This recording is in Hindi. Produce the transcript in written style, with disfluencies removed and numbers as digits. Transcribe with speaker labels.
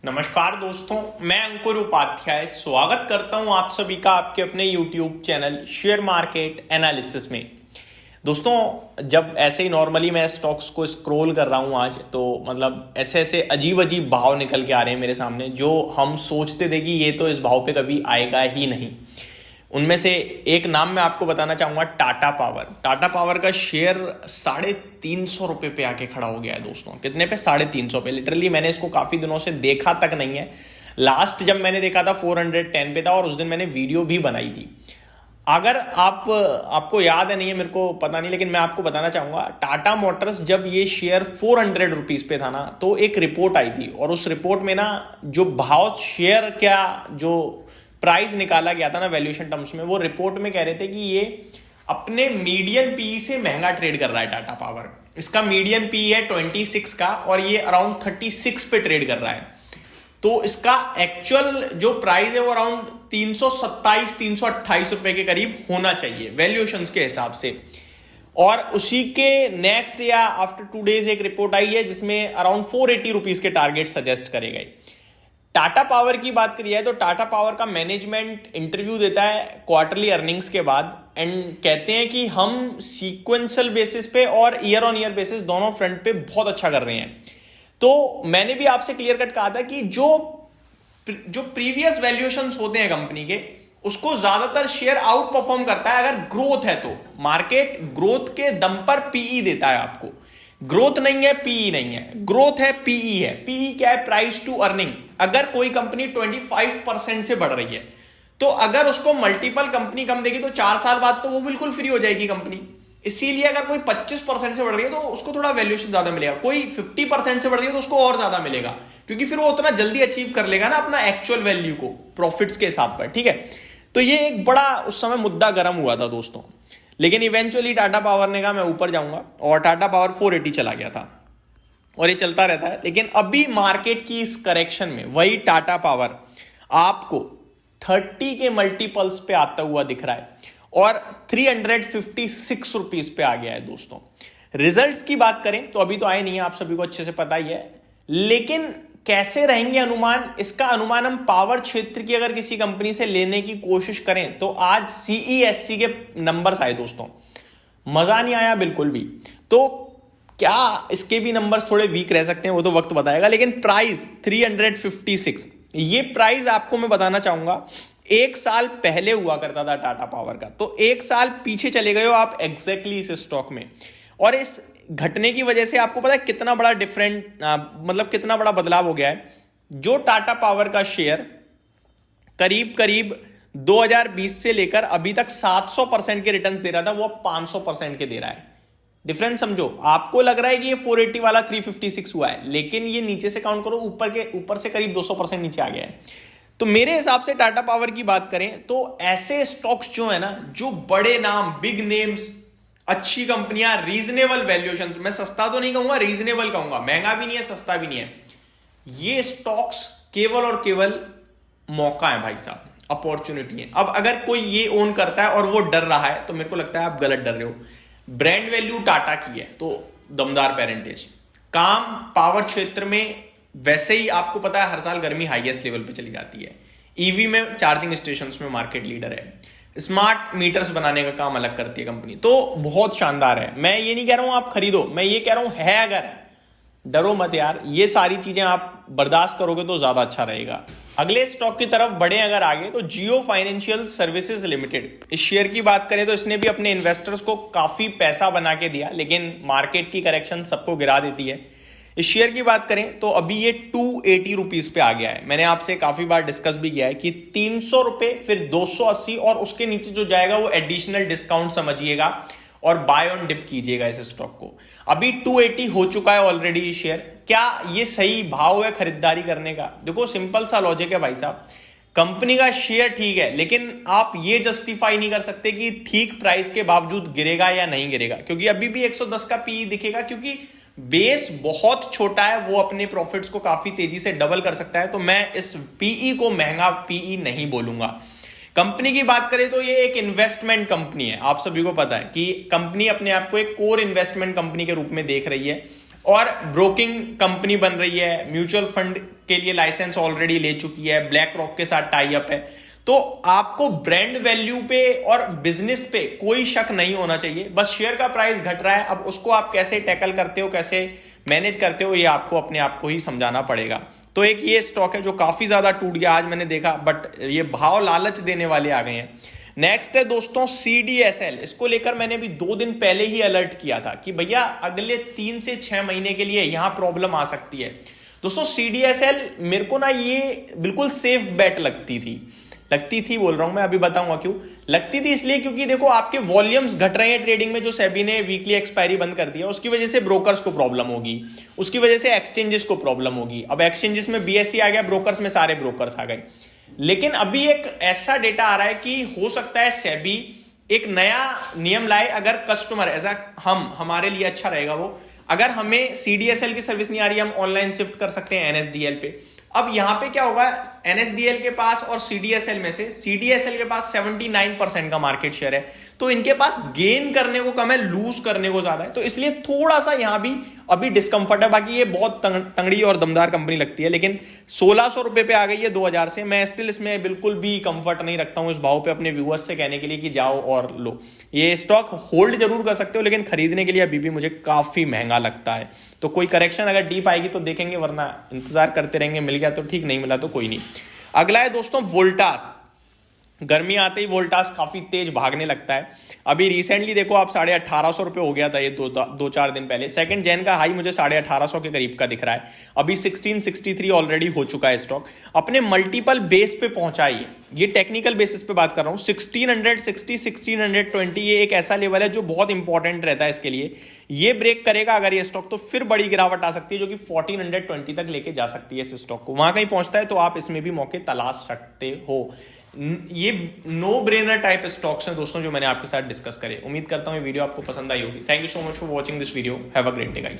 Speaker 1: नमस्कार दोस्तों, मैं अंकुर उपाध्याय स्वागत करता हूं आप सभी का आपके अपने YouTube channel share market analysis में। दोस्तों, जब ऐसे ही नॉर्मली मैं स्टॉक्स को स्क्रॉल कर रहा हूं आज, तो मतलब ऐसे ऐसे अजीब अजीब भाव निकल के आ रहे हैं मेरे सामने, जो हम सोचते थे कि ये तो इस भाव पे कभी आएगा ही नहीं। उनमें से एक नाम मैं आपको बताना चाहूंगा, टाटा पावर। टाटा पावर का शेयर 350 रुपये पे आके खड़ा हो गया है दोस्तों। कितने पे? 350 पे। लिटरली मैंने इसको काफी दिनों से देखा तक नहीं है। लास्ट जब मैंने देखा था 410 पे था, और उस दिन मैंने वीडियो भी बनाई थी। अगर आपको याद है, नहीं है मेरे को पता नहीं, लेकिन मैं आपको बताना चाहूंगा, टाटा मोटर्स जब ये शेयर 400 रुपीज पे था ना, तो एक रिपोर्ट आई थी, और उस रिपोर्ट में ना जो भाव शेयर क्या जो प्राइस निकाला गया था ना वैल्यूएशन टर्म्स में, वो रिपोर्ट में कह रहे थे कि ये अपने मीडियन पी से महंगा ट्रेड कर रहा है टाटा पावर। इसका मीडियन पी है 26 का, और ये अराउंड 36 पे ट्रेड कर रहा है। तो इसका एक्चुअल जो प्राइस है वो अराउंड 327-328 रुपए के करीब होना चाहिए वैल्यूएशंस के हिसाब से। और उसी के नेक्स्ट या आफ्टर 2 डेज एक रिपोर्ट आई है जिसमें अराउंड 480 रुपीज के टारगेट सजेस्ट करे गए। टाटा पावर की बात करी है तो टाटा पावर का मैनेजमेंट इंटरव्यू देता है क्वार्टरली अर्निंग्स के बाद, एंड कहते हैं कि हम सीक्वेंशियल बेसिस पे और ईयर ऑन ईयर बेसिस दोनों फ्रंट पे बहुत अच्छा कर रहे हैं। तो मैंने भी आपसे क्लियर कट कहा था कि जो प्रीवियस वैल्यूएशंस होते हैं कंपनी के, उसको ज्यादातर शेयर आउट परफॉर्म करता है अगर ग्रोथ है तो। मार्केट ग्रोथ के दम पर पीई देता है आपको। ग्रोथ नहीं है, पीई नहीं है, ग्रोथ है, पीई है। पीई क्या है? Price to earning. अगर कोई कंपनी 25% से बढ़ रही है, तो अगर उसको मल्टीपल कंपनी कम देगी तो 4 साल बाद तो वो बिल्कुल फ्री हो जाएगी कंपनी। इसीलिए अगर कोई 25% से बढ़ रही है तो उसको थोड़ा वैल्यूएशन ज्यादा मिलेगा, कोई 50% से बढ़ रही है तो उसको और ज्यादा मिलेगा, क्योंकि फिर वो उतना जल्दी अचीव कर लेगा ना अपना एक्चुअल वैल्यू को प्रॉफिट्स के हिसाब पर। ठीक है, तो ये एक बड़ा उस समय मुद्दा गर्म हुआ था दोस्तों। लेकिन इवेंचुअली टाटा पावर ने कहा मैं ऊपर जाऊंगा, और टाटा पावर 480 चला गया था, और ये चलता रहता है। लेकिन अभी मार्केट की इस करेक्शन में वही टाटा पावर आपको 30 के मल्टीपल्स पे आता हुआ दिख रहा है, और 356 रुपीज पे आ गया है दोस्तों। रिजल्ट्स की बात करें तो अभी तो आए नहीं है, आप सभी को अच्छे से पता ही है। लेकिन कैसे रहेंगे अनुमान? इसका अनुमान हम पावर क्षेत्र की अगर किसी कंपनी से लेने की कोशिश करें तो आज सीईएससी के नंबर्स आए दोस्तों, मजा नहीं आया बिल्कुल भी। तो क्या इसके भी नंबर्स थोड़े वीक रह सकते हैं, वो तो वक्त बताएगा। लेकिन प्राइस 356, ये प्राइस आपको मैं बताना चाहूंगा 1 साल पहले हुआ करता था टाटा पावर का। तो 1 साल पीछे चले गए हो आप एग्जैक्टली इस स्टॉक में, और इस घटने की वजह से आपको पता है कितना बड़ा मतलब कितना बड़ा बदलाव हो गया है। जो टाटा पावर का शेयर करीब करीब 2020 से लेकर अभी तक 700% के रिटर्न्स दे रहा था, वो 500% के दे रहा है। डिफरेंस समझो। आपको लग रहा है कि ये 480 वाला 356 हुआ है, लेकिन ये नीचे से काउंट करो, ऊपर से करीब 200% नीचे आ गया है। तो मेरे हिसाब से टाटा पावर की बात करें तो ऐसे स्टॉक्स जो है ना, जो बड़े नाम, बिग नेम्स, अच्छी कंपनियां, रीजनेबल वैल्यूएशन, मैं सस्ता तो नहीं कहूंगा, रीजनेबल कहूंगा, महंगा भी नहीं है, सस्ता भी नहीं है, ये स्टॉक्स केवल और केवल मौका है भाई साहब, अपॉर्चुनिटी है। अब अगर कोई ये ओन करता है और वो डर रहा है, तो मेरे को लगता है आप गलत डर रहे हो। ब्रांड वैल्यू टाटा की है तो दमदार पेरेंटेज, काम पावर क्षेत्र में वैसे ही आपको पता है हर साल गर्मी हाईएस्ट लेवल पे चली जाती है। ईवी में, चार्जिंग स्टेशंस में मार्केट लीडर है। स्मार्ट मीटर्स बनाने का काम अलग करती है कंपनी, तो बहुत शानदार है। मैं ये नहीं कह रहा हूं आप खरीदो, मैं ये कह रहा हूं है अगर, डरो मत यार, ये सारी चीजें आप बर्दाश्त करोगे तो ज्यादा अच्छा रहेगा। अगले स्टॉक की तरफ बढ़े अगर आगे, तो जियो फाइनेंशियल सर्विसेज लिमिटेड, इस शेयर की बात करें तो इसने भी अपने इन्वेस्टर्स को काफी पैसा बना के दिया, लेकिन मार्केट की करेक्शन सबको गिरा देती है। इस शेयर की बात करें तो अभी ये 280 रुपीज पे आ गया है। मैंने आपसे काफी बार डिस्कस भी किया है कि 300 रुपए, फिर 280, और उसके नीचे जो जाएगा वो एडिशनल डिस्काउंट समझिएगा, और बाय ऑन डिप कीजिएगा इस स्टॉक को। अभी 280 हो चुका है ऑलरेडी ये शेयर। क्या ये सही भाव है खरीदारी करने का? देखो सिंपल सा लॉजिक है भाई साहब, कंपनी का शेयर ठीक है, लेकिन आप ये जस्टिफाई नहीं कर सकते कि ठीक प्राइस के बावजूद गिरेगा या नहीं गिरेगा, क्योंकि अभी भी 110 का पीई दिखेगा, क्योंकि बेस बहुत छोटा है, वो अपने प्रॉफिट्स को काफी तेजी से डबल कर सकता है। तो मैं इस पीई को महंगा पीई नहीं बोलूंगा। कंपनी की बात करें तो ये एक इन्वेस्टमेंट कंपनी है, आप सभी को पता है कि कंपनी अपने आप को एक कोर इन्वेस्टमेंट कंपनी के रूप में देख रही है। और ब्रोकिंग कंपनी बन रही है, म्यूचुअल फंड के लिए लाइसेंस ऑलरेडी ले चुकी है, ब्लैक रॉक के साथ टाई अप है। तो आपको ब्रांड वैल्यू पे और बिजनेस पे कोई शक नहीं होना चाहिए। बस शेयर का प्राइस घट रहा है, अब उसको आप कैसे टैकल करते हो, कैसे मैनेज करते हो, ये आपको अपने आप को ही समझाना पड़ेगा। तो एक ये स्टॉक है जो काफी ज्यादा टूट गया आज मैंने देखा, बट ये भाव लालच देने वाले आ गए हैं। नेक्स्ट है दोस्तों CDSL। इसको लेकर मैंने भी 2 दिन पहले ही अलर्ट किया था कि भैया अगले 3 से 6 महीने के लिए यहां प्रॉब्लम आ सकती है। दोस्तों CDSL मेरे को ना ये बिल्कुल सेफ बेट लगती थी बोल रहा हूं मैं, अभी बताऊंगा क्यों लगती थी। इसलिए क्योंकि देखो आपके वॉल्यूम्स घट रहे हैं ट्रेडिंग में, जो सेबी ने वीकली एक्सपायरी बंद कर दिया, उसकी वजह से ब्रोकर्स को प्रॉब्लम होगी, उसकी वजह से एक्सचेंजेस को प्रॉब्लम होगी। अब एक्सचेंजेस में BSE आ गया, ब्रोकर्स में सारे ब्रोकर्स आ गए। लेकिन अभी एक ऐसा डेटा आ रहा है कि हो सकता है सेबी एक नया नियम लाए, अगर कस्टमर ऐसा हमारे लिए अच्छा रहेगा वो, अगर हमें CDSL की सर्विस नहीं आ रही, हम ऑनलाइन शिफ्ट कर सकते हैं NSDL पे। अब यहां पे क्या होगा, NSDL के पास और CDSL में से CDSL के पास 79% का मार्केट शेयर है, तो इनके पास गेन करने को कम है, लूज करने को ज्यादा है। तो इसलिए थोड़ा सा यहां भी अभी डिस्कंफर्ट है। बाकी ये बहुत तंगड़ी और दमदार कंपनी लगती है, लेकिन 1600 रुपए पे आ गई है 2000 से। मैं स्टिल इसमें बिल्कुल भी कंफर्ट नहीं रखता हूं इस भाव पे अपने व्यूअर्स से कहने के लिए कि जाओ और लो। ये स्टॉक होल्ड जरूर कर सकते हो, लेकिन खरीदने के लिए अभी भी मुझे काफी महंगा लगता है। तो कोई करेक्शन अगर डीप आएगी तो देखेंगे, वरना इंतजार करते रहेंगे, मिल गया तो ठीक, नहीं मिला तो कोई नहीं। अगला है दोस्तों वोल्टास। गर्मी आते ही वोल्टास काफी तेज भागने लगता है। अभी रिसेंटली देखो आप 1850 रुपए हो गया था ये 2-4 दिन पहले। सेकंड जैन का हाई मुझे 1850 के करीब का दिख रहा है। अभी 1663 ऑलरेडी हो चुका है स्टॉक, अपने मल्टीपल बेस पे पहुंचा है। ये टेक्निकल बेसिस पे बात कर रहा हूं। 1660 1620 ये एक ऐसा लेवल है जो बहुत इंपॉर्टेंट रहता है इसके लिए। ये ब्रेक करेगा अगर ये स्टॉक, तो फिर बड़ी गिरावट आ सकती है, जो कि 1420 तक लेके जा सकती है इस स्टॉक को। वहां कहीं पहुंचता है तो आप इसमें भी मौके तलाश सकते हो। ये नो ब्रेनर टाइप स्टॉक्स हैं दोस्तों जो मैंने आपके साथ डिस्कस करे। उम्मीद करता हूं ये वीडियो आपको पसंद आई होगी। Thank you so much for watching this video. Have a great day guys.